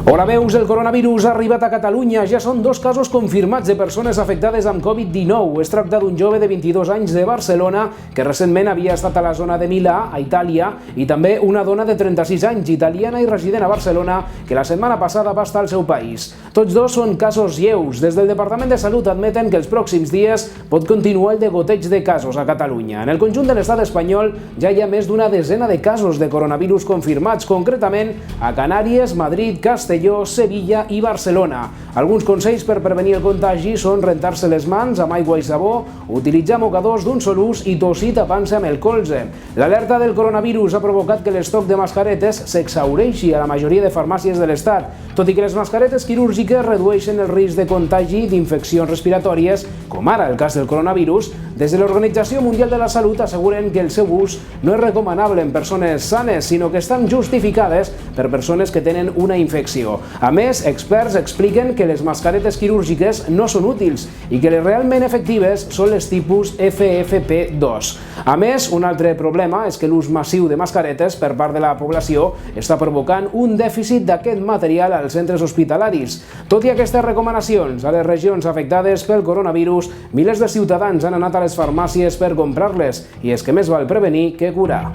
Hola, veus, el coronavirus ha arribat a Catalunya. Ja són 2 casos confirmats de persones afectades amb Covid-19. Es tracta d'un jove de 22 anys de Barcelona que recentment havia estat a la zona de Milà, a Itàlia, i també una dona de 36 anys, italiana i resident a Barcelona, que la setmana passada va estar al seu país. Tots dos són casos lleus. Des del Departament de Salut admeten que els pròxims dies pot continuar el degoteig de casos a Catalunya. En el conjunt de l'estat espanyol ja hi ha més d'una desena de casos de coronavirus confirmats, concretament a Canàries, Madrid, Castelló, Sevilla i Barcelona. Alguns consells per prevenir el contagi són rentar-se les mans amb aigua i sabó, utilitzar mocadors d'un sol ús i tossir tapant-se amb el colze. L'alerta del coronavirus ha provocat que l'estoc de mascaretes s'exhaureixi a la majoria de farmàcies de l'Estat, tot i que les mascaretes quirúrgiques redueixen el risc de contagi d'infeccions respiratòries, com ara el cas del coronavirus. Des de l'Organització Mundial de la Salut asseguren que el seu ús no és recomanable en persones sanes, sinó que estan justificades per persones que tenen una infecció. A més, experts expliquen que les mascaretes quirúrgiques no són útils i que les realment efectives són les tipus FFP2. A més, un altre problema és que l'ús massiu de mascaretes per part de la població està provocant un dèficit d'aquest material als centres hospitalaris. Tot i aquestes recomanacions, a les regions afectades pel coronavirus, milers de ciutadans han anat a les farmàcies per comprar-les, i és que més val prevenir que curar.